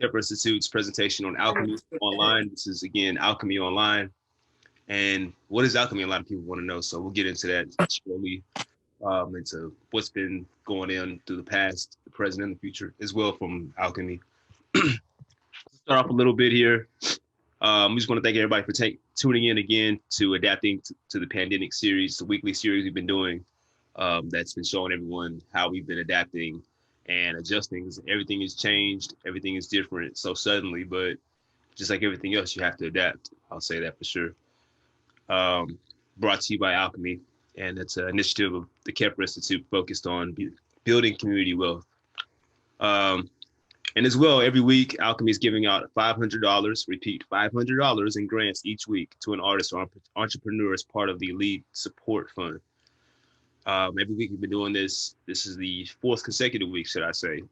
Kheprw Institute's presentation on alchemy online. This is, again, Alkhemy Online. And what is alchemy? A lot of people want to know. So we'll get into that shortly, into what's been going on through the past, the present, and the future, as well from alchemy. Start off a little bit here. We just want to thank everybody for tuning in again to adapting to the pandemic series, the weekly series we've been doing. That's been showing everyone how we've been adapting and adjusting. Everything has changed. Everything is different so suddenly, but just like everything else, you have to adapt. I'll say that for sure. Brought to you by Alkhemy, and it's an initiative of the Kheprw Institute focused on building community wealth. And as well, every week, Alkhemy is giving out $500, repeat, $500 in grants each week to an artist or entrepreneur as part of the Lead Support Fund. Every week we've been doing this. This is the fourth consecutive week, should I say.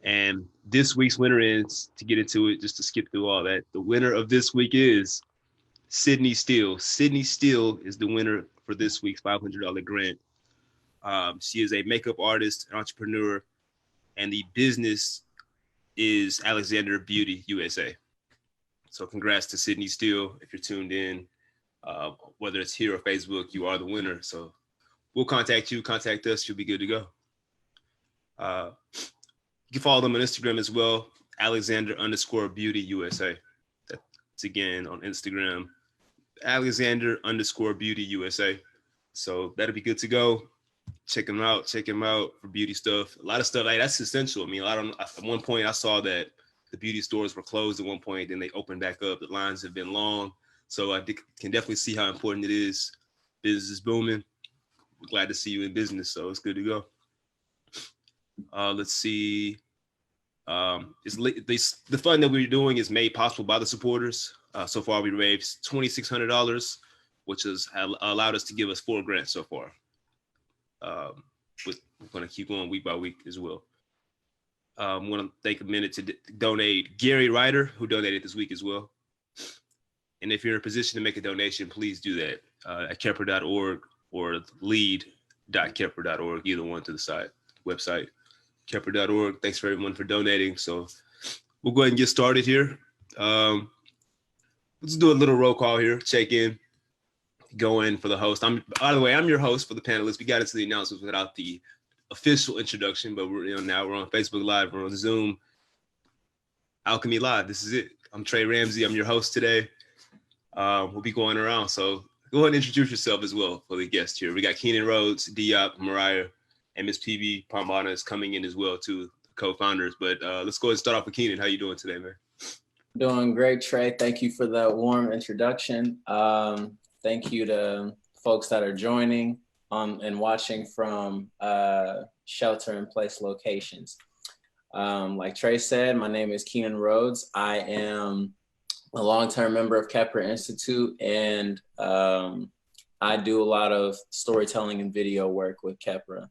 And this week's winner is, to get into it, just to skip through all that, the winner of this week is Sydney Steele. Sydney Steele is the winner for this week's $500 grant. She is a makeup artist, an entrepreneur, and the business is Alexander Beauty USA. So congrats to Sydney Steele. If you're tuned in, whether it's here or Facebook, you are the winner. So we'll contact you, contact us, you'll be good to go. You can follow them on Instagram as well, Alexander_Beauty USA. That's again on Instagram, Alexander_Beauty USA. So that'll be good to go. Check them out for beauty stuff. A lot of stuff, like, that's essential. I mean, at one point I saw that the beauty stores were closed at one point, then they opened back up. The lines have been long. So I can definitely see how important it is. Business is booming. We're glad to see you in business, so it's good to go. Let's see. The fund that we're doing is made possible by the supporters. So far, we raised $2,600, which has allowed us to give us 4 grants so far. We're going to keep going week by week as well. I want to take a minute to donate Gary Ryder, who donated this week as well. And if you're in a position to make a donation, please do that at Kheprw.org or lead.Kheprw.org, either one to the website, Kheprw.org. Thanks for everyone for donating. So we'll go ahead and get started here. Let's do a little roll call here, check in, go in for the host. By the way, I'm your host for the panelists. We got into the announcements without the official introduction, but now we're on Facebook Live, we're on Zoom, Alkhemy Live. This is it. I'm Trey Ramsey. I'm your host today. We'll be going around, so go ahead and introduce yourself as well for the guests here. We got Keenan Rhodes, Diop, Mariah, and Miss PB Palmana is coming in as well, too, co-founders. But let's go ahead and start off with Keenan. How you doing today, man? Doing great, Trey. Thank you for that warm introduction. Thank you to folks that are joining and watching from shelter-in-place locations. Like Trey said, my name is Keenan Rhodes. I am a long-term member of Kheprw Institute, and I do a lot of storytelling and video work with Kheprw.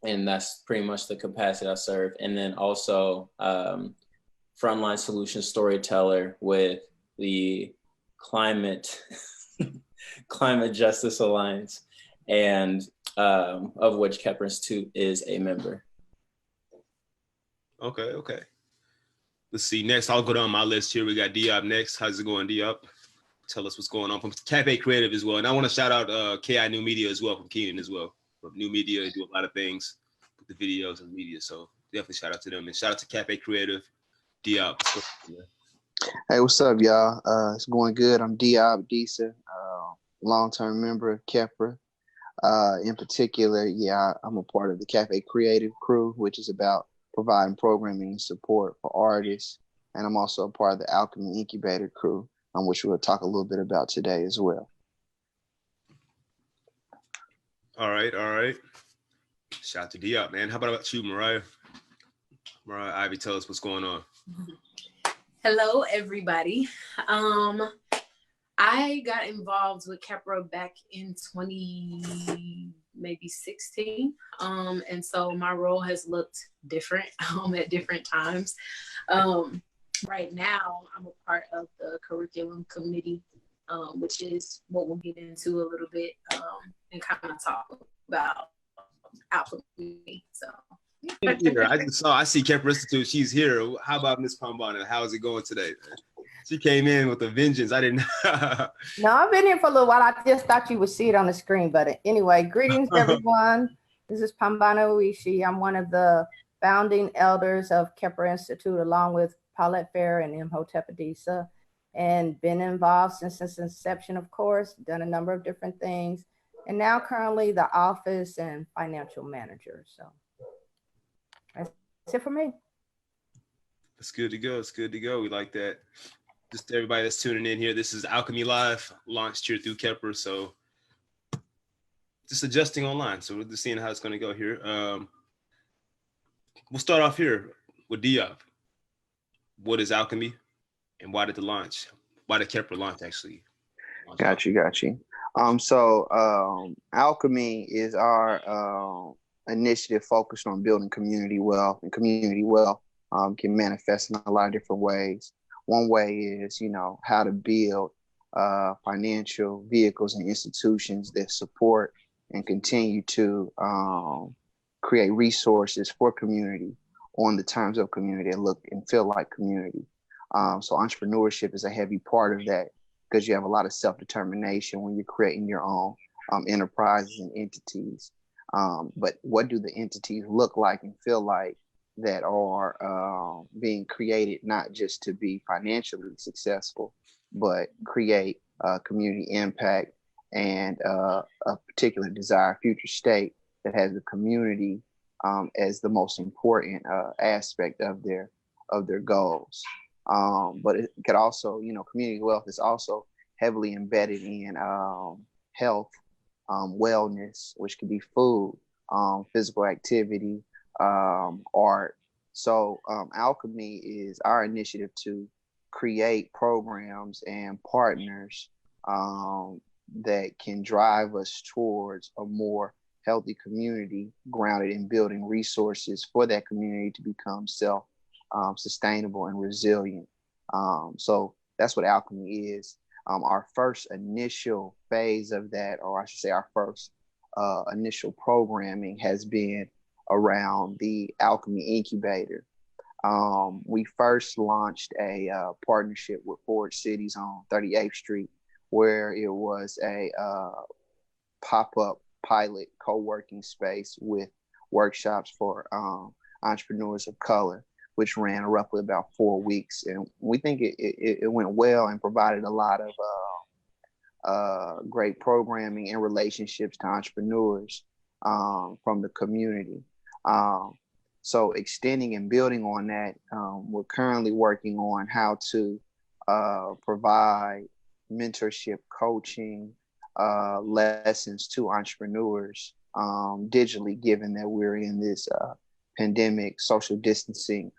And that's pretty much the capacity I serve. And then also frontline solution storyteller with the Climate Justice Alliance, and of which Kheprw Institute is a member. Okay. Let's see. Next, I'll go down my list here. We got Diop next. How's it going, Diop? Tell us what's going on from Cafe Creative as well. And I want to shout out KI New Media as well, from Keenan as well. From New Media, they do a lot of things with the videos and media. So definitely shout out to them. And shout out to Cafe Creative. Diop. Hey, what's up, y'all? It's going good. I'm Diop Disa, long-term member of Kheprw. In particular, I'm a part of the Cafe Creative crew, which is about providing programming and support for artists. And I'm also a part of the Alkhemy incubator crew, which we'll talk a little bit about today as well. All right. Shout out to Diop, man. How about you, Mariah? Mariah Ivy, tell us what's going on. Hello, everybody. I got involved with Kheprw back in 2016. And so my role has looked different at different times. Right now, I'm a part of the curriculum committee, which is what we'll get into a little bit and kind of talk about Alkhemy. So Here, I see Kheprw Institute. She's here. How about Miss Pambana? How is it going today? She came in with a vengeance. I didn't. No, I've been here for a little while. I just thought you would see it on the screen. But anyway, greetings, everyone. This is Pambana Uishi. I'm one of the founding elders of Kheprw Institute, along with Paulette Fair and Imhotep Adisa, and been involved since its inception, of course, done a number of different things, and now currently the office and financial manager. So that's it for me. It's good to go. It's good to go. We like that. Just everybody that's tuning in here, this is Alkhemy Live, launched here through Kheprw. So just adjusting online. So we're just seeing how it's going to go here. We'll start off here with Diab. What is Alkhemy, and why did Kheprw launch actually? Got you. Alkhemy is our initiative focused on building community wealth, and community wealth can manifest in a lot of different ways. One way is, how to build financial vehicles and institutions that support and continue to create resources for community on the terms of community and look and feel like community. So entrepreneurship is a heavy part of that, because you have a lot of self-determination when you're creating your own enterprises and entities. But what do the entities look like and feel like that are being created not just to be financially successful, but create community impact and a particular desired future state that has the community as the most important aspect of their goals. But it could also, community wealth is also heavily embedded in health, wellness, which could be food, physical activity, art. So Alkhemy is our initiative to create programs and partners that can drive us towards a more healthy community grounded in building resources for that community to become sustainable and resilient. So that's what Alkhemy is. Our first initial phase of that, or I should say our first initial programming, has been around the Alkhemy incubator. We first launched a partnership with Ford Cities on 38th Street, where it was a pop-up pilot co-working space with workshops for entrepreneurs of color, which ran roughly about 4 weeks. And we think it went well and provided a lot of great programming and relationships to entrepreneurs from the community. So extending and building on that, we're currently working on how to provide mentorship, coaching, lessons to entrepreneurs digitally, given that we're in this pandemic social distancing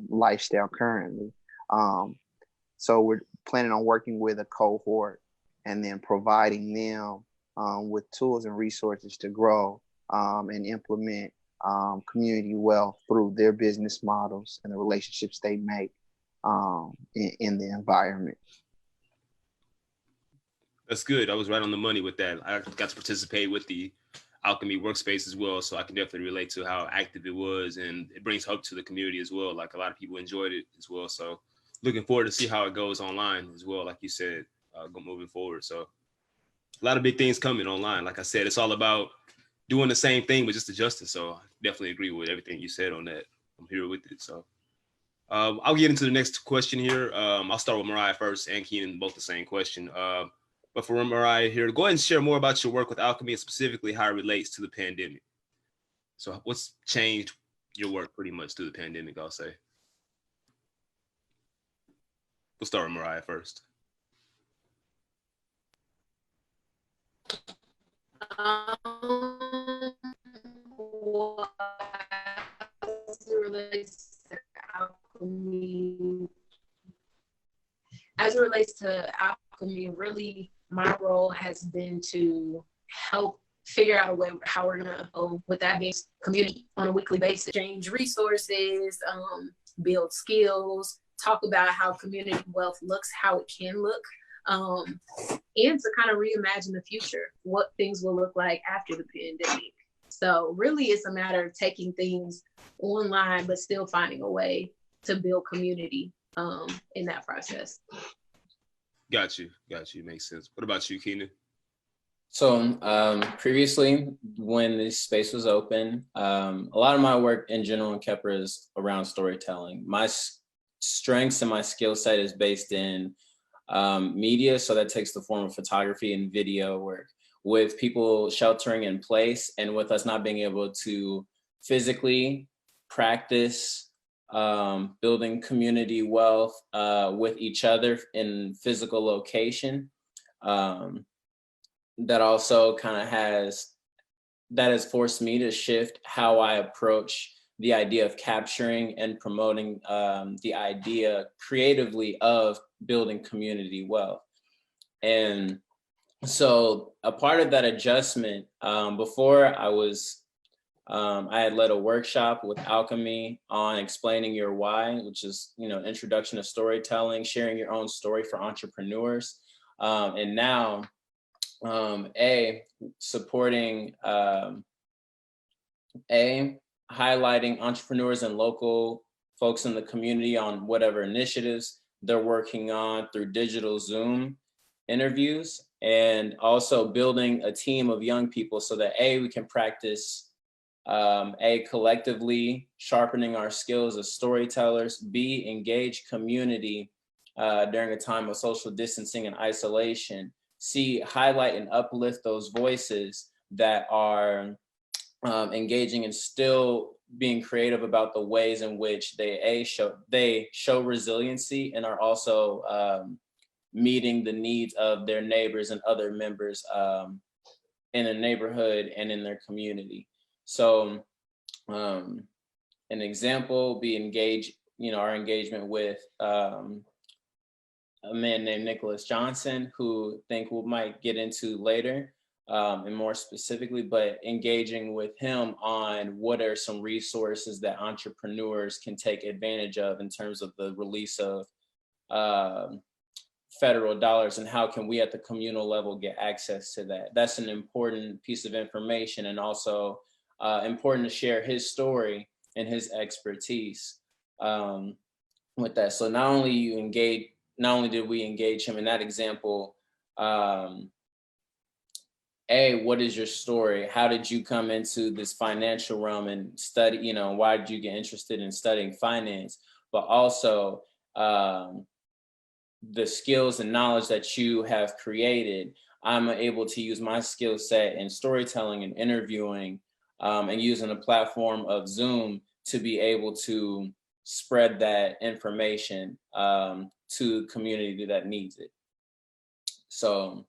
lifestyle currently. So we're planning on working with a cohort and then providing them with tools and resources to grow and implement community wealth through their business models and the relationships they make in the environment. That's good. I was right on the money with that. I got to participate with the Alkhemy workspace as well, so I can definitely relate to how active it was, and it brings hope to the community as well. Like, a lot of people enjoyed it as well, so looking forward to see how it goes online as well, like you said, moving forward. So a lot of big things coming online. Like I said, it's all about doing the same thing but just adjusting. So I definitely agree with everything you said on that. I'm here with it. So I'll get into the next question here. I'll start with Mariah first and Keenan, both the same question. But for Mariah here, go ahead and share more about your work with Alkhemy and specifically how it relates to the pandemic. So what's changed your work pretty much through the pandemic, I'll say. We'll start with Mariah first. As it relates to Alkhemy, really my role has been to help figure out a way how we're gonna, with that being community on a weekly basis, exchange resources, build skills, talk about how community wealth looks, how it can look, and to kind of reimagine the future, what things will look like after the pandemic. So really it's a matter of taking things online, but still finding a way to build community in that process. Got you. Makes sense. What about you, Keenan? So previously, when this space was open, a lot of my work in general in Kheprw is around storytelling. My strengths and my skill set is based in media, so that takes the form of photography and video work. With people sheltering in place and with us not being able to physically practice building community wealth with each other in physical location, that also kind of has forced me to shift how I approach the idea of capturing and promoting the idea creatively of building community wealth. And so a part of that adjustment, before I had led a workshop with Alkhemy on explaining your why, which is, introduction to storytelling, sharing your own story for entrepreneurs. And now, supporting, highlighting entrepreneurs and local folks in the community on whatever initiatives they're working on through digital Zoom interviews, and also building a team of young people so that we can practice collectively sharpening our skills as storytellers, engage community during a time of social distancing and isolation, highlight and uplift those voices that are engaging and still being creative about the ways in which they show resiliency and are also meeting the needs of their neighbors and other members in a neighborhood and in their community. So an example be our engagement with a man named Nicholas Johnson, who I think we might get into later and more specifically, but engaging with him on what are some resources that entrepreneurs can take advantage of in terms of the release of federal dollars, and how can we at the communal level get access to that. That's an important piece of information, and also important to share his story and his expertise with that. So not only did we engage him in that example, what is your story? How did you come into this financial realm and study, why did you get interested in studying finance? But also the skills and knowledge that you have created, I'm able to use my skill set in storytelling and interviewing and using a platform of Zoom to be able to spread that information to the community that needs it. So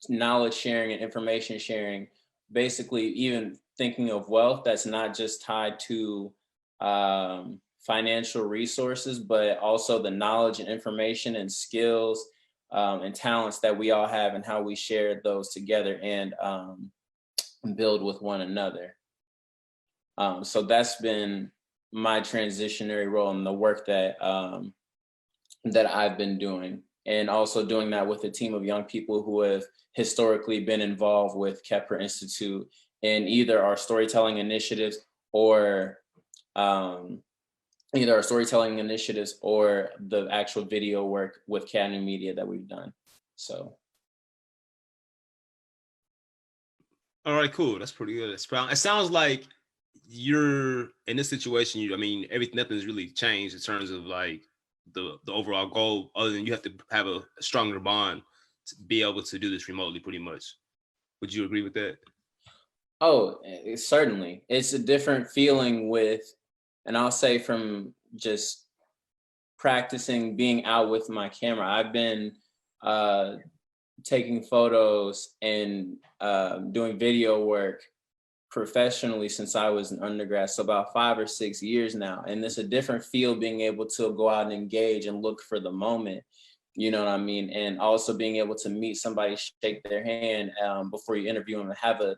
knowledge sharing and information sharing, basically even thinking of wealth that's not just tied to financial resources, but also the knowledge and information and skills and talents that we all have, and how we share those together and build with one another. So that's been my transitionary role in the work that I've been doing, and also doing that with a team of young people who have historically been involved with Kheprw Institute in either our storytelling initiatives or the actual video work with Cademy Media that we've done. So. All right, cool. That's pretty good. It sounds like you're in this situation. Nothing's really changed in terms of like the overall goal, other than you have to have a stronger bond to be able to do this remotely, pretty much. Would you agree with that? Oh, certainly. It's a different feeling and I'll say from just practicing being out with my camera. I've been taking photos and doing video work professionally since I was an undergrad, so about 5 or 6 years now. And it's a different feel being able to go out and engage and look for the moment, you know what I mean? And also being able to meet somebody, shake their hand before you interview them, and have a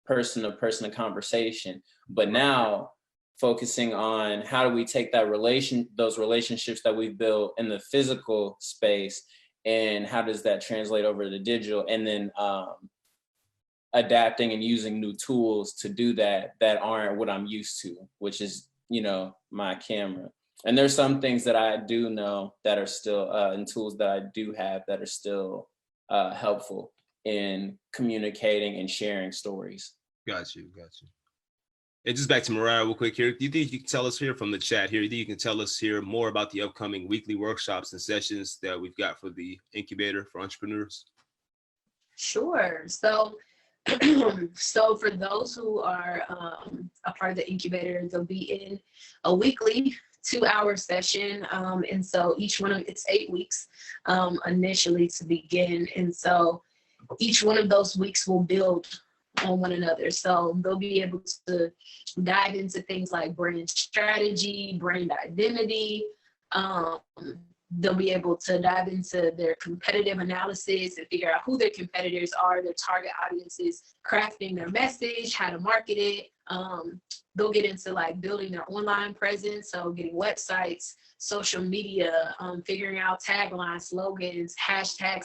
person-to-person conversation. But now focusing on how do we take those relationships that we've built in the physical space, and how does that translate over to digital, and then adapting and using new tools to do that aren't what I'm used to, which is, you know, my camera. And there's some things that I do know that are still, and tools that I do have that are still helpful in communicating and sharing stories. Got you. And just back to Mariah real quick here. Do you think you can tell us here from the chat here, do you think you can tell us here more about the upcoming weekly workshops and sessions that we've got for the incubator for entrepreneurs? Sure. So for those who are a part of the incubator, they'll be in a weekly 2-hour session. And so each one of it's 8 weeks initially to begin. And so each one of those weeks will build on one another. So they'll be able to dive into things like brand strategy, brand identity. They'll be able to dive into their competitive analysis and figure out who their competitors are, their target audiences, crafting their message, how to market it. They'll get into like building their online presence, so getting websites, social media, figuring out taglines, slogans, hashtags,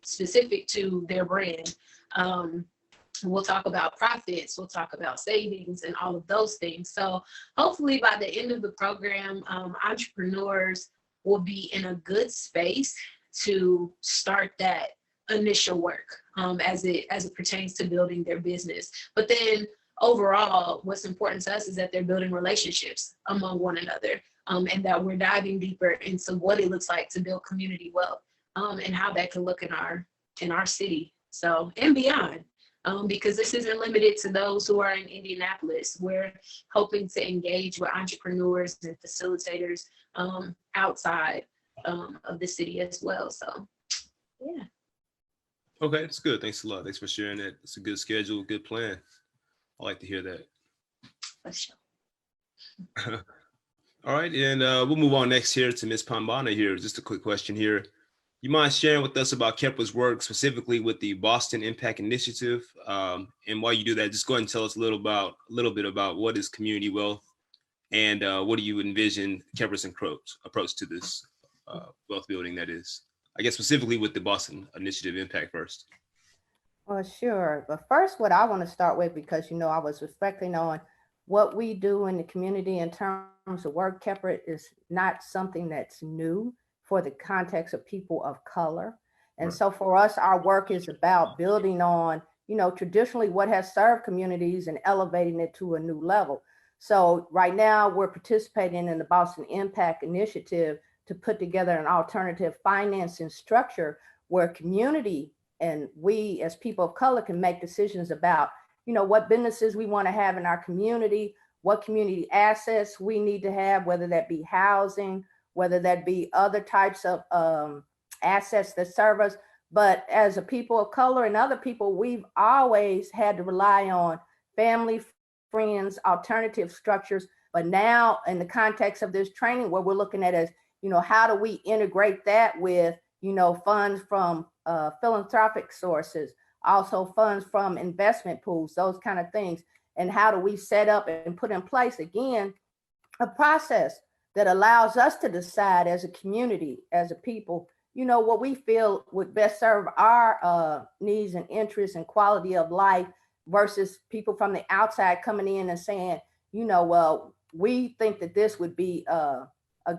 specific to their brand. We'll talk about profits, we'll talk about savings and all of those things. So hopefully by the end of the program, entrepreneurs will be in a good space to start that initial work as it pertains to building their business. But then overall, what's important to us is that they're building relationships among one another, and that we're diving deeper into what it looks like to build community wealth, and how that can look in our city, so and beyond. Because this isn't limited to those who are in Indianapolis. We're hoping to engage with entrepreneurs and facilitators outside of the city as well. So, yeah. Okay, that's good. Thanks a lot. Thanks for sharing that. It's a good schedule, good plan. I like to hear that. For sure. All right, and we'll move on next here to Ms. Pambana here. Just a quick question here. You mind sharing with us about Kheprw's work, specifically with the Boston Impact Initiative? And while you do that, just go ahead and tell us a little bit about what is community wealth, and what do you envision Kheprw's approach to this wealth building, that is? I guess specifically with the Boston Initiative Impact first. Well, sure. But first, what I want to start with, because, you know, I was reflecting on what we do in the community in terms of work. Kheprw is not something that's new for the context of people of color. And Right. so for us, our work is about building on, you know, traditionally what has served communities and elevating it to a new level. So right now we're participating in the Boston Impact Initiative to put together an alternative financing structure where community and we as people of color can make decisions about, you know, what businesses we want to have in our community, what community assets we need to have, whether that be housing, whether that be other types of assets that serve us. But as a people of color and other people, we've always had to rely on family, friends, alternative structures. But now in the context of this training, what we're looking at is, you know, how do we integrate that with, you know, funds from philanthropic sources, also funds from investment pools, those kind of things. And how do we set up and put in place, again, a process that allows us to decide as a community, as a people, you know, what we feel would best serve our needs and interests and quality of life, versus people from the outside coming in and saying, you know, well, we think that this would be a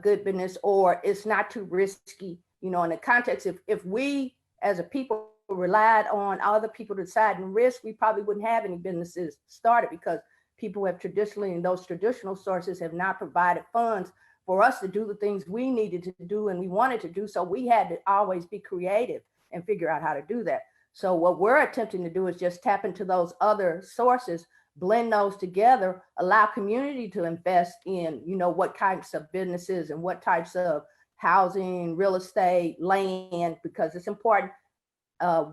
good business, or it's not too risky. You know, in the context, if we as a people relied on other people to decide and risk, we probably wouldn't have any businesses started, because people have traditionally, and those traditional sources have not provided funds for us to do the things we needed to do and we wanted to do. So we had to always be creative and figure out how to do that. So what we're attempting to do is just tap into those other sources, blend those together, allow community to invest in, you know, what types of businesses and what types of housing, real estate, land, because it's important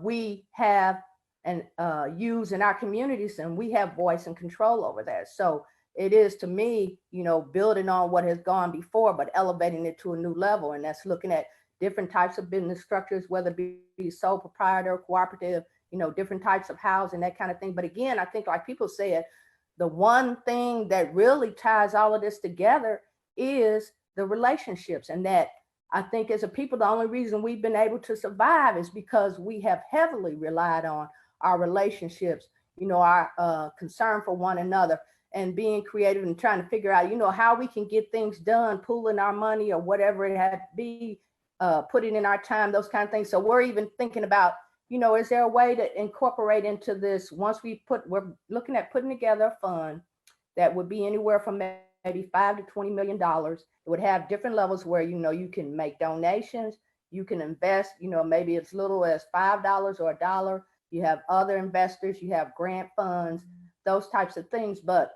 we have and use in our communities, and we have voice and control over that. So it is, to me, you know, building on what has gone before, but elevating it to a new level. And that's looking at different types of business structures, whether it be sole proprietor, cooperative, you know, different types of housing, that kind of thing. But again, I think, like people said, the one thing that really ties all of this together is the relationships. And that, I think, as a people, the only reason we've been able to survive is because we have heavily relied on our relationships, our concern for one another, and being creative and trying to figure out, how we can get things done, pooling our money or whatever it had to be, putting in our time, those kind of things. So we're even thinking about, is there a way to incorporate into this, we're looking at putting together a fund that would be anywhere from maybe $5 to $20 million. It would have different levels where, you can make donations, you can invest, maybe as little as $5 or $1. You have other investors, you have grant funds, those types of things. But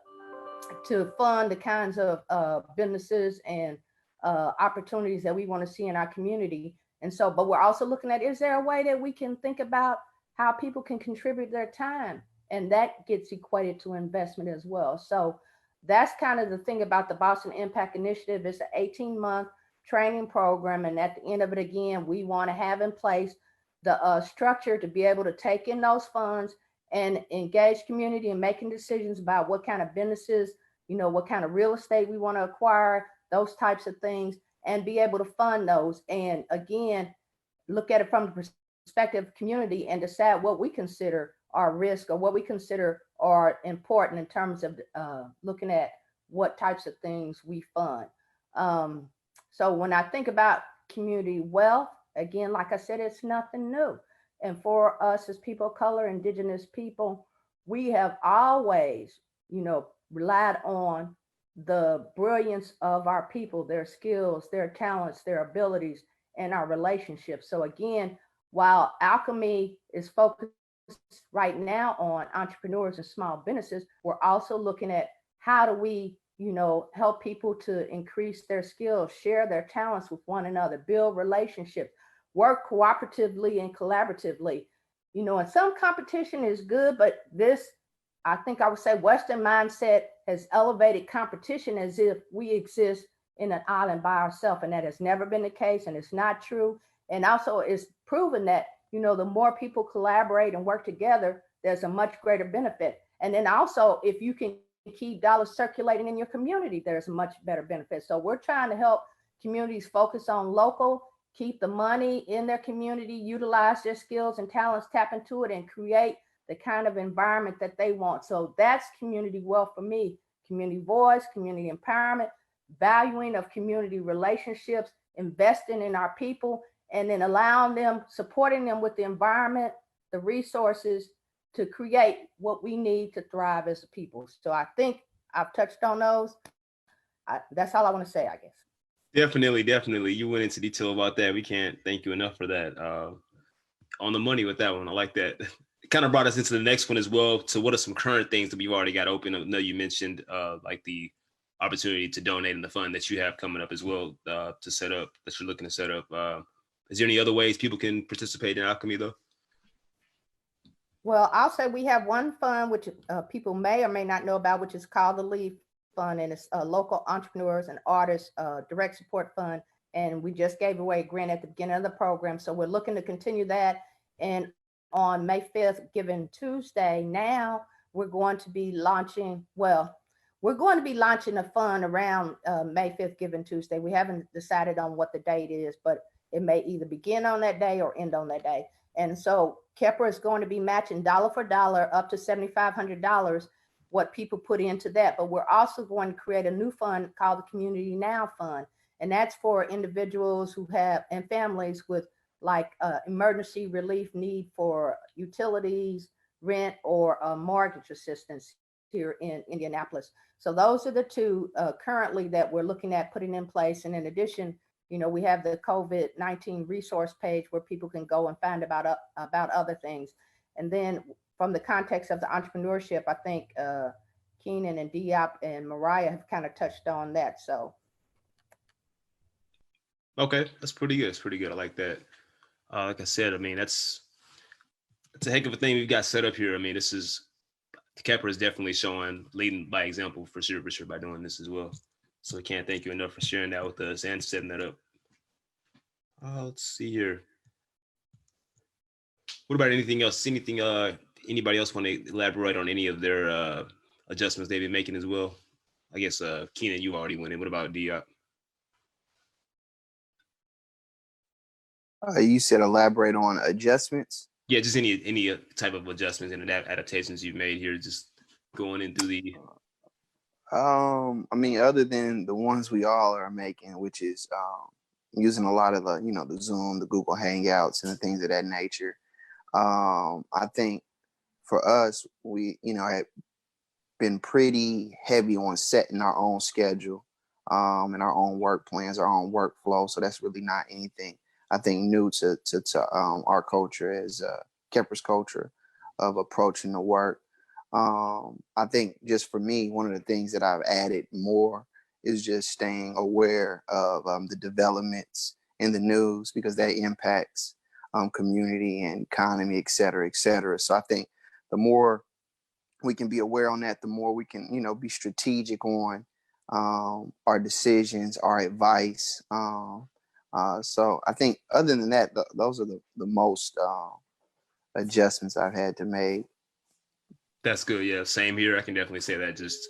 to fund the kinds of businesses and opportunities that we want to see in our community. And so, but we're also looking at, is there a way that we can think about how people can contribute their time? And that gets equated to investment as well. So that's kind of the thing about the Boston Impact Initiative. It's an 18-month training program. And at the end of it, again, we want to have in place the structure to be able to take in those funds and engage community in making decisions about what kind of businesses, what kind of real estate we want to acquire, those types of things, and be able to fund those. And again, look at it from the perspective of community and decide what we consider are risk or what we consider are important in terms of looking at what types of things we fund. So when I think about community wealth, again, like I said, it's nothing new. And for us as people of color, indigenous people, we have always, relied on the brilliance of our people, their skills, their talents, their abilities, and our relationships. So again, while Alkhemy is focused right now on entrepreneurs and small businesses, we're also looking at how do we, help people to increase their skills, share their talents with one another, build relationships, work cooperatively and collaboratively. And some competition is good, but this, I think I would say Western mindset has elevated competition as if we exist in an island by ourselves. And that has never been the case, and it's not true. And also it's proven that, the more people collaborate and work together, there's a much greater benefit. And then also, if you can keep dollars circulating in your community, there's a much better benefit. So we're trying to help communities focus on local, keep the money in their community, utilize their skills and talents, tap into it, and create the kind of environment that they want. So that's community wealth for me: community voice, community empowerment, valuing of community relationships, investing in our people, and then allowing them, supporting them with the environment, the resources to create what we need to thrive as a people. So I think I've touched on those. That's all I want to say, I guess. Definitely. You went into detail about that. We can't thank you enough for that. On the money with that one. I like that. It kind of brought us into the next one as well. So what are some current things that we've already got open? I know you mentioned like the opportunity to donate in the fund that you have coming up as well to set up, that you're looking to set up. Is there any other ways people can participate in Alkhemy though? Well, I'll say we have one fund which people may or may not know about, which is called the LEAD Fund, and it's a local entrepreneurs and artists direct support fund. And we just gave away a grant at the beginning of the program. So we're looking to continue that. And on May 5th, Giving Tuesday, now we're going to be launching, a fund around May 5th, Giving Tuesday. We haven't decided on what the date is, but it may either begin on that day or end on that day. And so Kheprw is going to be matching dollar for dollar up to $7,500 what people put into that. But we're also going to create a new fund called the Community Now Fund. And that's for individuals who have, and families with like emergency relief need for utilities, rent, or mortgage assistance here in Indianapolis. So those are the two currently that we're looking at putting in place. And in addition, we have the COVID-19 resource page where people can go and find about other things. And then from the context of the entrepreneurship, I think Keenan and Diop and Mariah have kind of touched on that. So. Okay, that's pretty good. It's pretty good. I like that. Like I said, I mean, that's a heck of a thing we've got set up here. I mean, Kheprw is definitely leading by example for sure by doing this as well. So I can't thank you enough for sharing that with us and setting that up. Let's see here. What about anything else? Anybody else want to elaborate on any of their adjustments they've been making as well? I guess Keenan, you already went in. What about Diop? You said elaborate on adjustments? Yeah, just any type of adjustments and adaptations you've made here, just going into the. I mean, other than the ones we all are making, which is using a lot of the, the Zoom, the Google Hangouts, and the things of that nature. I think for us, we, have been pretty heavy on setting our own schedule, and our own work plans, our own workflow. So that's really not anything I think new to our culture as Kheprw's culture of approaching the work. I think just for me, one of the things that I've added more is just staying aware of the developments in the news, because that impacts community and economy, et cetera, et cetera. So I think the more we can be aware on that, the more we can, be strategic on our decisions, our advice. So I think other than that, those are the most adjustments I've had to make. That's good. Yeah, same here. I can definitely say that. Just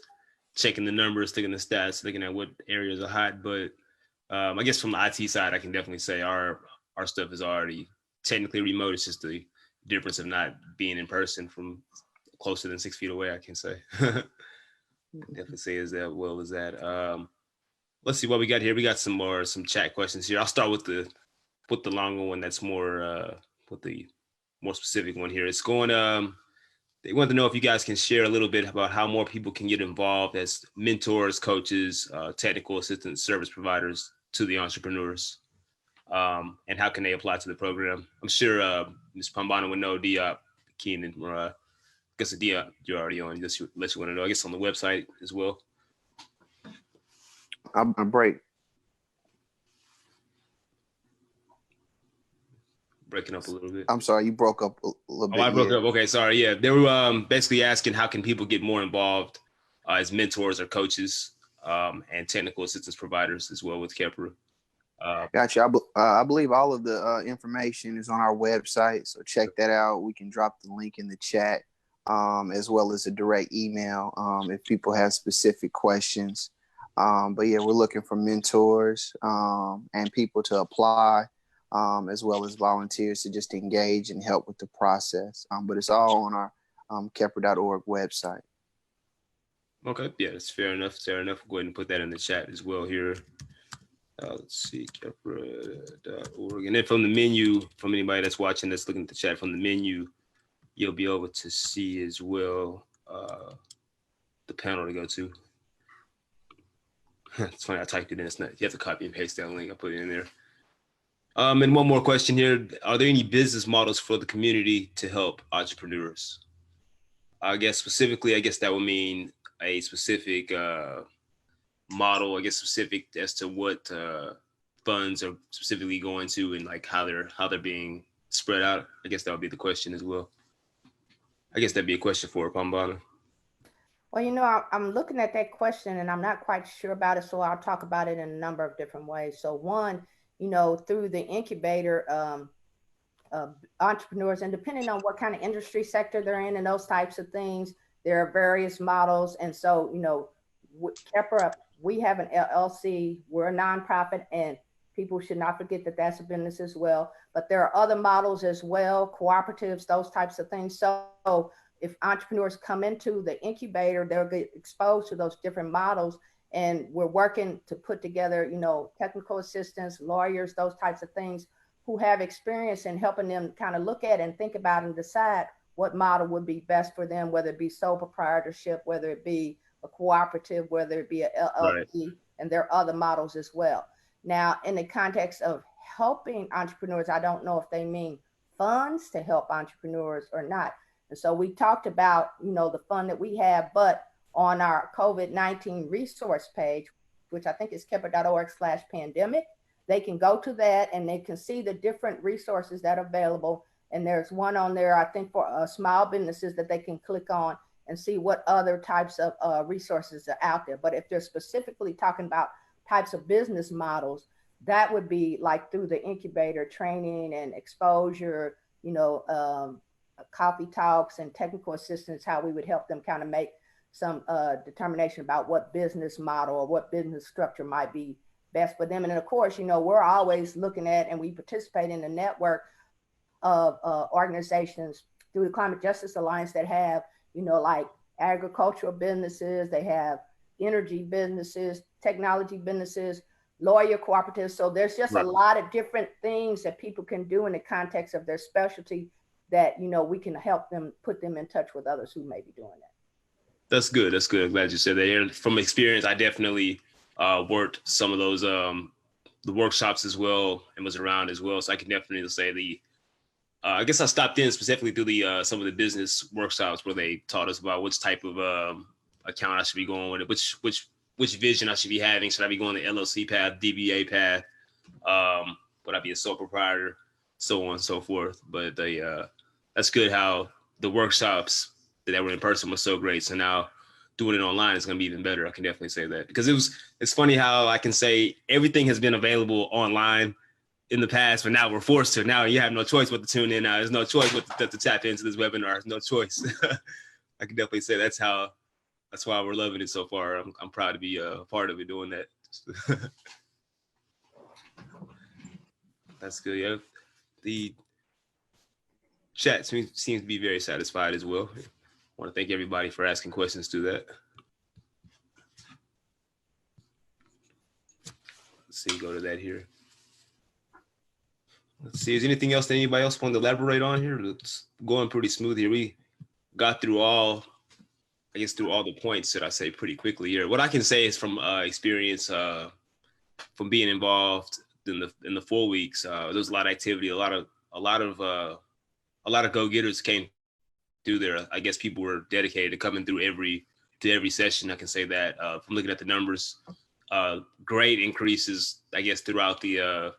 checking the numbers, looking at the stats, looking at what areas are hot. But I guess from the IT side, I can definitely say our stuff is already technically remote. It's just the difference of not being in person from closer than 6 feet away, I can say. Definitely say as that well as that. Let's see what we got here. We got some chat questions here. I'll start with the longer one that's more with the more specific one here. It's going they want to know if you guys can share a little bit about how more people can get involved as mentors, coaches, technical assistants, service providers to the entrepreneurs, and how can they apply to the program. I'm sure Ms. Pambana would know. Diop, Keenan, or I guess Diop you're already on. Just let you want to know. I guess on the website as well. I'm gonna breaking up a little bit. I'm sorry, you broke up a little bit. I broke up. Okay, sorry. Yeah, they were basically asking how can people get more involved as mentors or coaches and technical assistance providers as well with Kheprw. Gotcha. I believe all of the information is on our website, so check that out. We can drop the link in the chat, as well as a direct email if people have specific questions. But yeah, we're looking for mentors and people to apply, as well as volunteers to just engage and help with the process. But it's all on our Kheprw.org website. Okay, yeah, that's fair enough. Fair enough. Go ahead and put that in the chat as well here. Let's see, Kheprw.org. And then from the menu, from anybody that's watching, that's looking at the chat, from the menu, you'll be able to see as well the panel to go to. It's funny, I typed it in. It's not, you have to copy and paste that link. I put it in there. And one more question here. Are there any business models for the community to help entrepreneurs? I guess specifically, that would mean a specific model, I guess specific as to what funds are specifically going to and like how they're being spread out. I guess that would be the question as well. I guess that'd be a question for Pambana. Well, I'm looking at that question and I'm not quite sure about it, so I'll talk about it in a number of different ways. So one, through the incubator, entrepreneurs, and depending on what kind of industry sector they're in and those types of things, there are various models. And so, Kheprw, we have an LLC, we're a nonprofit, and people should not forget that that's a business as well. But there are other models as well, cooperatives, those types of things. So if entrepreneurs come into the incubator, they'll get exposed to those different models. And we're working to put together, technical assistants, lawyers, those types of things, who have experience in helping them kind of look at and think about and decide what model would be best for them, whether it be sole proprietorship, whether it be a cooperative, whether it be a LLC, right. And there are other models as well. Now, in the context of helping entrepreneurs, I don't know if they mean funds to help entrepreneurs or not. And so we talked about, the fund that we have, but on our COVID-19 resource page, which I think is Kheprw.org/pandemic, they can go to that and they can see the different resources that are available. And there's one on there, I think, for small businesses that they can click on and see what other types of resources are out there. But if they're specifically talking about types of business models, that would be like through the incubator training and exposure, coffee talks and technical assistance, how we would help them kind of make some determination about what business model or what business structure might be best for them. And then of course, we're always looking at, and we participate in the network of organizations through the Climate Justice Alliance that have, like agricultural businesses, they have energy businesses, technology businesses, lawyer cooperatives. So there's just a lot of different things that people can do in the context of their specialty that, we can help them, put them in touch with others who may be doing that. That's good. That's good. I'm glad you said that. And from experience, I definitely worked some of those the workshops as well and was around as well. So I can definitely say I guess I stopped in specifically through the some of the business workshops where they taught us about which type of account I should be going with, which vision I should be having. Should I be going the LLC path, DBA path? Would I be a sole proprietor? So on and so forth. But that's good how the workshops that were in person was so great. So now doing it online is going to be even better. I can definitely say that, because it's funny how I can say everything has been available online in the past, but now we're forced to. Now you have no choice but to tune in. Now there's no choice but to tap into this webinar. There's no choice. I can definitely say that's why we're loving it so far. I'm proud to be a part of it doing that. That's good. Yeah. The chat seems to be very satisfied as well. I want to thank everybody for asking questions to that. Let's see, go to that here. Let's see, is anything else that anybody else want to elaborate on here? It's going pretty smooth here. We got through all the points that I say pretty quickly here. What I can say is from experience, from being involved in the 4 weeks, there was a lot of activity, a lot of go-getters came through there. I guess people were dedicated to coming through every session. I can say that from looking at the numbers, great increases, I guess, throughout the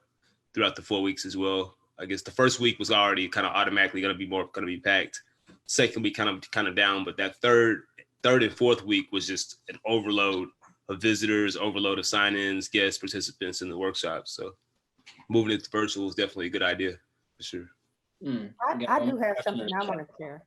4 weeks as well. I guess the first week was already kind of automatically going to be packed. Second week kind of down, but that third and fourth week was just an overload of visitors, overload of sign-ins, guests, participants in the workshop. So moving it to virtual is definitely a good idea for sure. I do have something I want to share,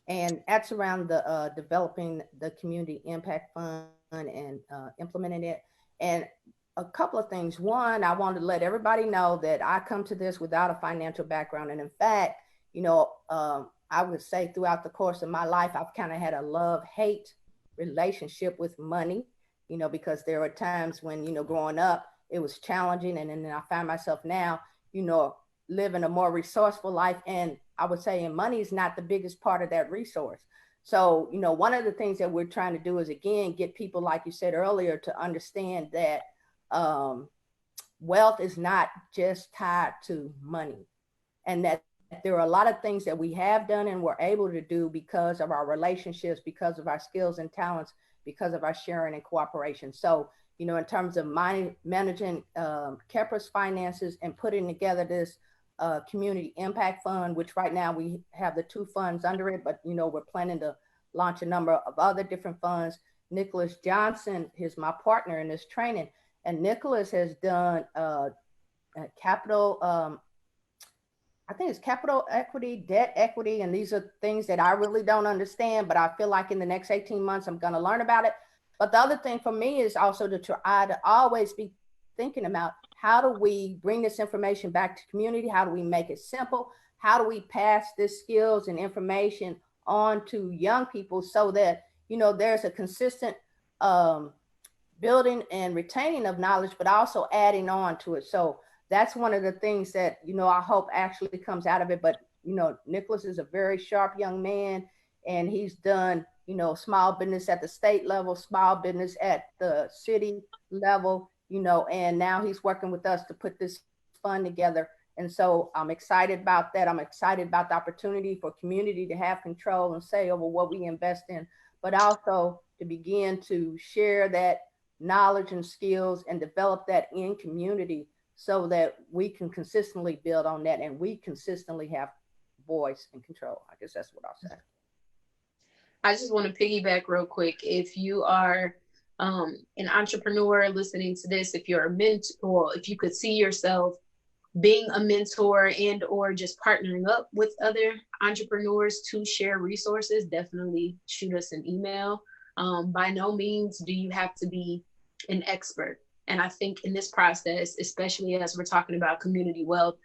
and that's around the developing the community impact fund and implementing it. And a couple of things. One, I wanted to let everybody know that I come to this without a financial background. And in fact, I would say throughout the course of my life, I've kind of had a love-hate relationship with money, because there were times when, growing up, it was challenging. And then I find myself now, living a more resourceful life. And I would say, and money is not the biggest part of that resource. So, one of the things that we're trying to do is, again, get people, like you said earlier, to understand that wealth is not just tied to money, and that there are a lot of things that we have done and we're able to do because of our relationships, because of our skills and talents, because of our sharing and cooperation. So, in terms of managing Kheprw's finances and putting together this community impact fund, which right now we have the 2 funds under it, but we're planning to launch a number of other different funds. Nicholas Johnson is my partner in this training, and Nicholas has done capital, I think it's capital equity, debt equity, and these are things that I really don't understand, but I feel like in the next 18 months I'm going to learn about it. But the other thing for me is also to try to always be thinking about, how do we bring this information back to community? How do we make it simple? How do we pass this skills and information on to young people so that, there's a consistent building and retaining of knowledge, but also adding on to it. So that's one of the things that, I hope actually comes out of it. But, Nicholas is a very sharp young man, and he's done, small business at the state level, small business at the city level, and now he's working with us to put this fund together. And so I'm excited about that. I'm excited about the opportunity for community to have control and say over what we invest in, but also to begin to share that knowledge and skills and develop that in community so that we can consistently build on that and we consistently have voice and control. I guess that's what I'll say. I just want to piggyback real quick. If you are an entrepreneur listening to this, if you're a mentor, if you could see yourself being a mentor and or just partnering up with other entrepreneurs to share resources, definitely shoot us an email. By no means do you have to be an expert. And I think in this process, especially as we're talking about community wealth,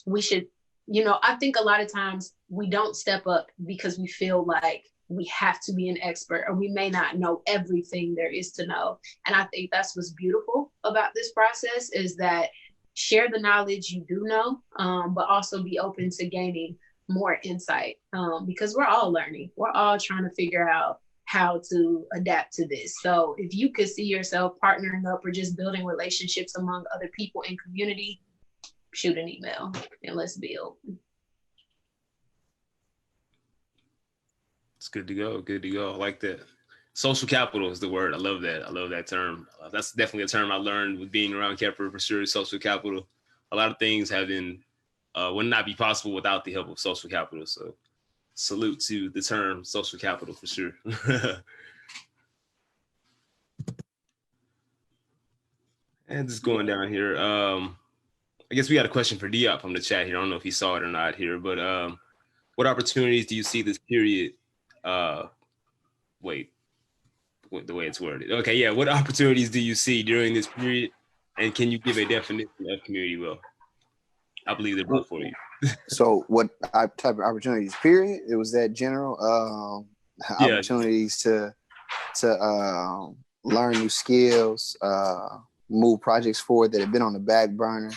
we should I think a lot of times we don't step up because we feel like we have to be an expert, or we may not know everything there is to know. And I think that's what's beautiful about this process, is that share the knowledge you do know, but also be open to gaining more insight, because we're all learning. We're all trying to figure out how to adapt to this. So if you could see yourself partnering up or just building relationships among other people in community, shoot an email and let's build. It's good to go. Good to go. I like that. Social capital is the word. I love that. I love that term. That's definitely a term I learned with being around Kheprw, for sure. Social capital. A lot of things would not be possible without the help of social capital. So salute to the term social capital, for sure. And just going down here. I guess we got a question for Diop from the chat here. I don't know if he saw it or not here, but what opportunities do you see this period? The way it's worded. Okay, yeah. What opportunities do you see during this period? And can you give a definition of community wealth? I believe they're both for you. So what type of opportunities, period? It was that general opportunities to learn new skills, move projects forward that have been on the back burner,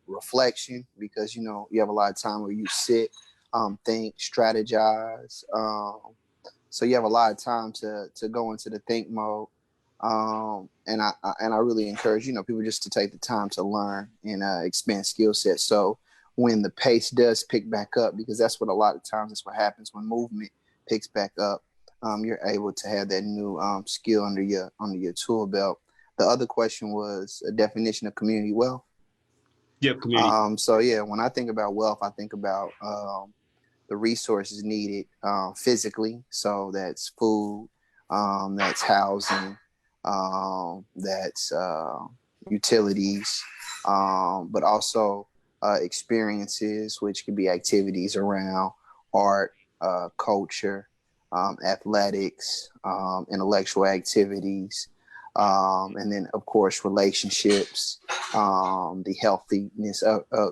reflection, because you have a lot of time where you sit, think, strategize. So you have a lot of time to go into the think mode. And I really encourage, people just to take the time to learn and expand skill sets. So when the pace does pick back up, because that's what a lot of times that's what happens when movement picks back up, you're able to have that new skill under your tool belt. The other question was a definition of community wealth. Yep, community. So yeah, when I think about wealth, I think about the resources needed physically. So that's food, that's housing, that's utilities, but also experiences, which could be activities around art, culture, athletics, intellectual activities, and then of course relationships, the healthiness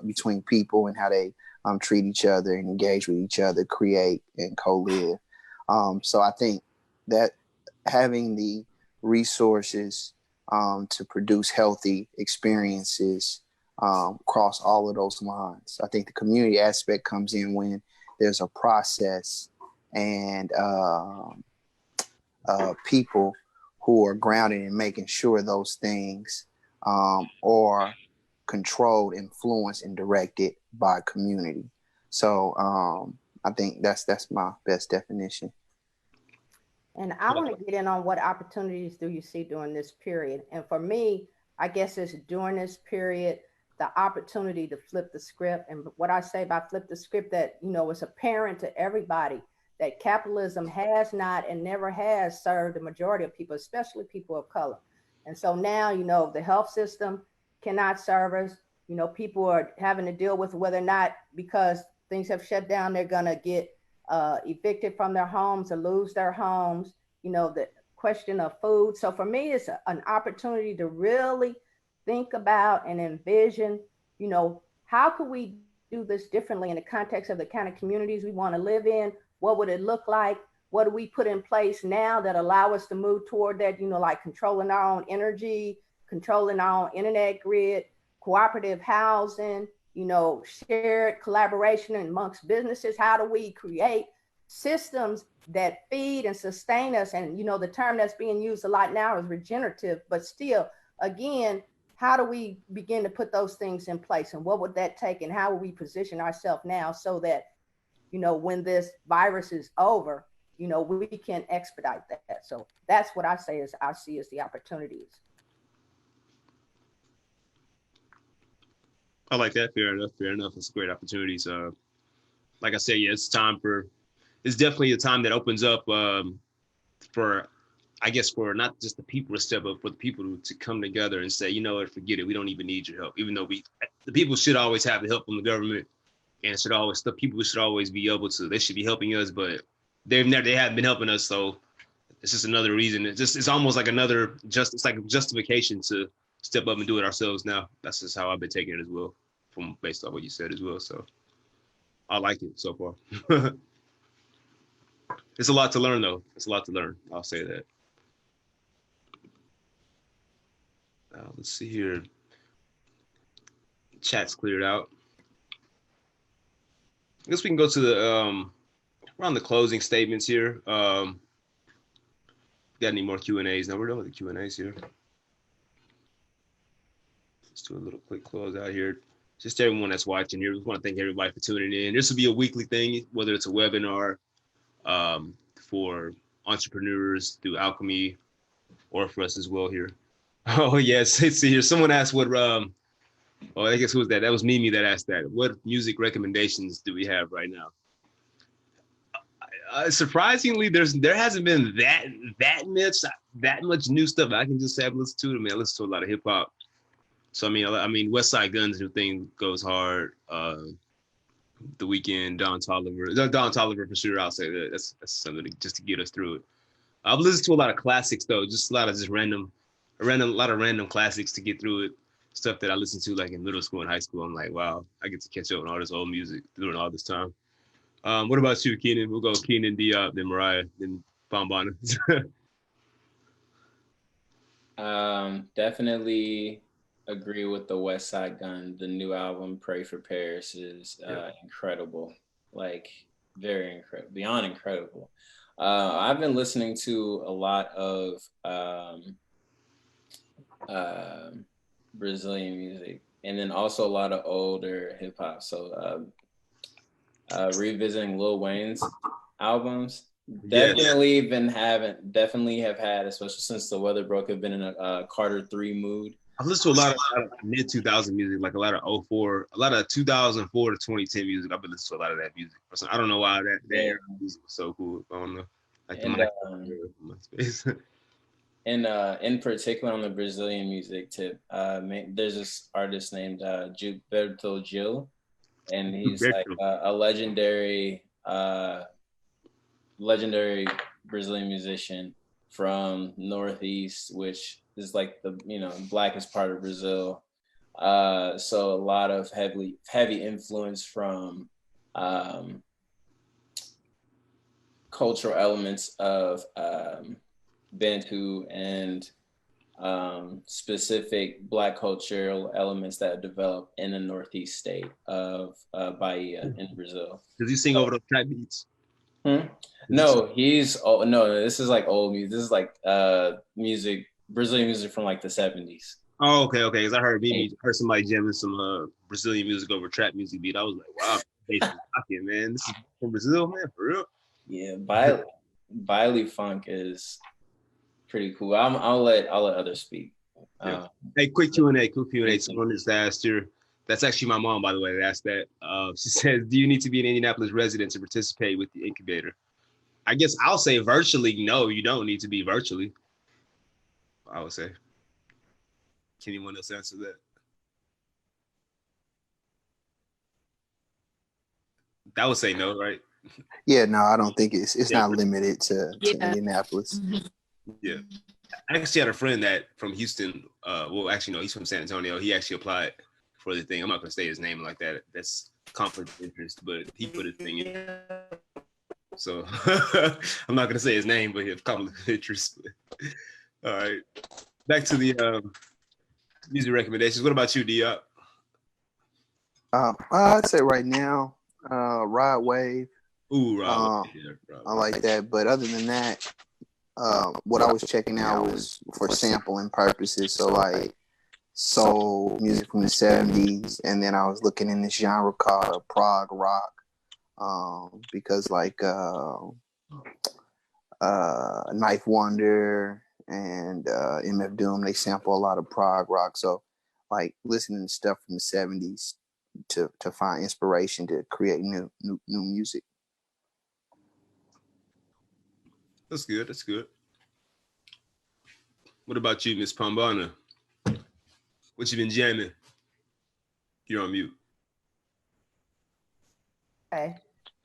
between people and how they treat each other and engage with each other, create and co-live. So I think that having the resources to produce healthy experiences cross all of those lines. I think the community aspect comes in when there's a process and people who are grounded in making sure those things are controlled, influenced, and directed by community. So I think that's my best definition. And I want to get in on what opportunities do you see during this period? And for me, I guess it's during this period, the opportunity to flip the script. And what I say by flip the script, that, it's apparent to everybody that capitalism has not and never has served the majority of people, especially people of color. And so now, the health system cannot serve us. People are having to deal with whether or not, because things have shut down, they're going to get evicted from their homes or lose their homes, the question of food. So for me, it's an opportunity to really think about and envision, how could we do this differently in the context of the kind of communities we want to live in? What would it look like? What do we put in place now that allow us to move toward that, like controlling our own energy, controlling our own internet grid, cooperative housing, shared collaboration amongst businesses? How do we create systems that feed and sustain us? And, the term that's being used a lot now is regenerative, but still, again, how do we begin to put those things in place? And what would that take? And how will we position ourselves now so that, when this virus is over, we can expedite that? So that's what I see as the opportunities. I like that. Fair enough. It's a great opportunity. So, like I said, yeah, it's definitely a time that opens up for not just the people to step up, for the people to come together and say, forget it. We don't even need your help. Even though the people should always have the help from the government, and the people should always be able to. They should be helping us, but they haven't been helping us. So it's just another reason. It's almost like it's like a justification to step up and do it ourselves now. That's just how I've been taking it as well. from based off what you said as well. So I like it so far. It's a lot to learn though. It's a lot to learn. I'll say that. Let's see here. Chat's cleared out. I guess we can go to the around the closing statements here. Got any more Q&As? No, we're done with the Q&As here. Let's do a little quick close out here. Just everyone that's watching here, we want to thank everybody for tuning in. This will be a weekly thing, whether it's a webinar for entrepreneurs through Alkhemy or for us as well here. Oh, yes. Let's see here. Someone asked what, I guess who was that? That was Mimi that asked that. What music recommendations do we have right now? Surprisingly, there hasn't been that much new stuff I can just have listened to. I mean, I listen to a lot of hip hop. So I mean, West Side Gun's new thing goes hard. The Weeknd, Don Toliver for sure. I'll say that that's something just to get us through it. I've listened to a lot of classics though, just a lot of random classics to get through it. Stuff that I listened to like in middle school and high school. I'm like, wow, I get to catch up on all this old music during all this time. What about you, Keenan? We'll go Keenan, Diop, then Mariah, then Bombana. Definitely agree with the West Side Gun. The new album, Pray for Paris, is incredible. Like, very incredible, beyond incredible. I've been listening to a lot of Brazilian music, and then also a lot of older hip hop. So revisiting Lil Wayne's albums. Definitely have had, especially since the weather broke, have been in a Carter 3 mood. I've listened to a lot of mid 2000 music, like a lot of 04, a lot of 2004 to 2010 music. I've been listening to a lot of that music. I don't know why that era music was so cool. I don't know. Like MySpace. And in particular on the Brazilian music tip, there's this artist named Gilberto Gil, and he's like a legendary Brazilian musician from Northeast, which is like the blackest part of Brazil. So a lot of heavy influence from cultural elements of Bantu and specific Black cultural elements that develop in the Northeast state of Bahia in Brazil. Does he sing over those trap beats? No, this is like old music. This is like Brazilian music from like the 70s. Oh, okay. Because I heard somebody jamming some Brazilian music over trap music beat. I was like, wow, man, this is from Brazil, man, for real. Yeah, Baile funk is pretty cool. I'll let others speak. Yeah. Hey, quick Q&A. Someone just asked here. That's actually my mom, by the way, that asked that. She says, do you need to be an Indianapolis resident to participate with the incubator? I guess I'll say virtually, no, you don't need to be virtually. I would say. Can anyone else answer that? That would say no, right? Yeah, no, I don't think it's not limited to Indianapolis. Yeah. I actually had a friend that from Houston, well, actually, no, he's from San Antonio. He actually applied for the thing. I'm not going to say his name like that. That's conflict of interest, but he put his thing in. So I'm not going to say his name, but he has conflict of interest. All right. Back to the music recommendations. What about you, Diop? I'd say right now, Rod Wave. Ooh, Rod Wave. I like that. But other than that, what I was checking out was for sampling purposes. So like soul music from the 70s. And then I was looking in this genre called prog rock. Because like Knife Wonder and MF Doom, they sample a lot of prog rock. So like listening to stuff from the 70s to find inspiration to create new music. That's good. What about you, Miss Pambana? What you been jamming? You're on mute. Okay.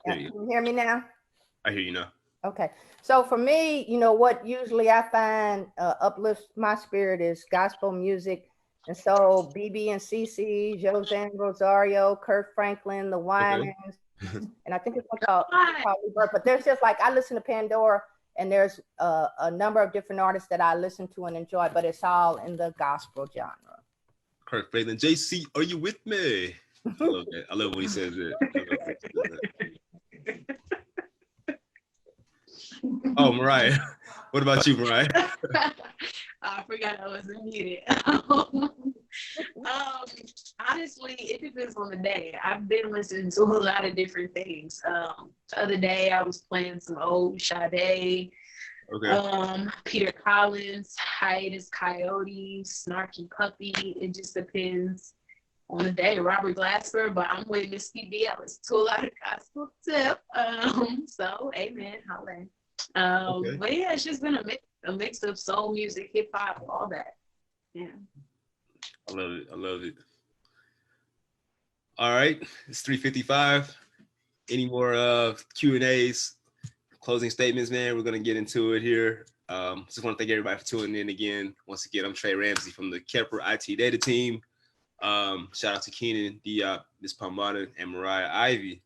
Can you hear me now? I hear you now. Okay. So for me, what usually I find uplifts my spirit is gospel music And so BB and CC, Josanne Rosario, Kirk Franklin, the Winans, and I think it's called Rebirth. But there's just like, I listen to Pandora, and there's a number of different artists that I listen to and enjoy, but it's all in the gospel genre. Kirk Franklin, JC, are you with me? I love that. I love when he says it. Oh, Mariah. What about you, Mariah? I forgot I was muted. Honestly, it depends on the day. I've been listening to a lot of different things. The other day I was playing some old Sade, Peter Collins, Hiatus Coyote, Snarky Puppy. It just depends on the day. Robert Glasper, but I'm with Miss PB. I listen to a lot of gospel tip. So amen, holla. But yeah, it's just been a mix of soul music, hip hop, all that. Yeah. I love it. I love it. All right, it's 3:55. Any more Q&As, closing statements, man? We're gonna get into it here. Just want to thank everybody for tuning in again. Once again, I'm Trey Ramsey from the Kheprw IT Data Team. Shout out to Keenan, Diop, Ms. Pambana, and Mariah Ivy.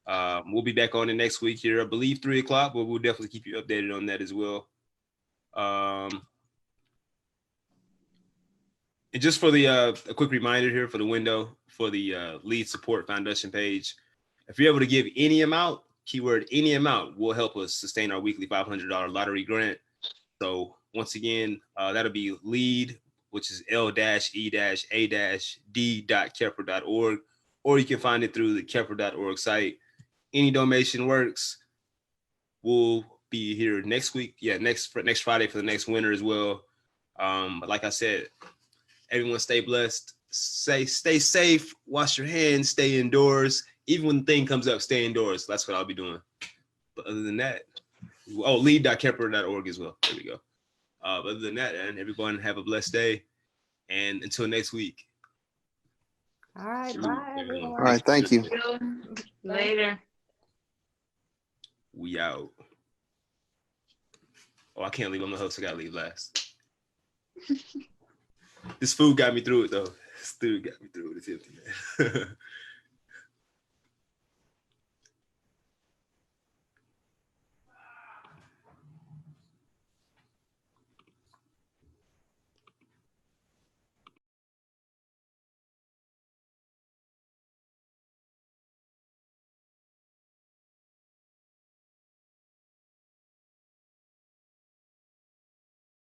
We'll be back on it next week here, I believe 3 o'clock, but we'll definitely keep you updated on that as well. And just for the a quick reminder here for the window for the Lead Support Foundation page, if you're able to give any amount, keyword any amount, will help us sustain our weekly $500 lottery grant. So once again, that'll be lead, which is L-E-A-D.Kheprw.org, or you can find it through the Kheprw.org site. Any donation works. We'll be here next week. Yeah, next Friday for the next winner as well. But like I said, everyone stay blessed. Stay safe. Wash your hands. Stay indoors. Even when the thing comes up, stay indoors. That's what I'll be doing. But other than that, lead.kheprw.org as well. There we go. But other than that, and everyone have a blessed day. And until next week. All right, bye everyone. All right, thank you. Later. We out. Oh, I can't leave. I'm the host. I gotta leave last. This food got me through it though. This food got me through it. It's empty, man.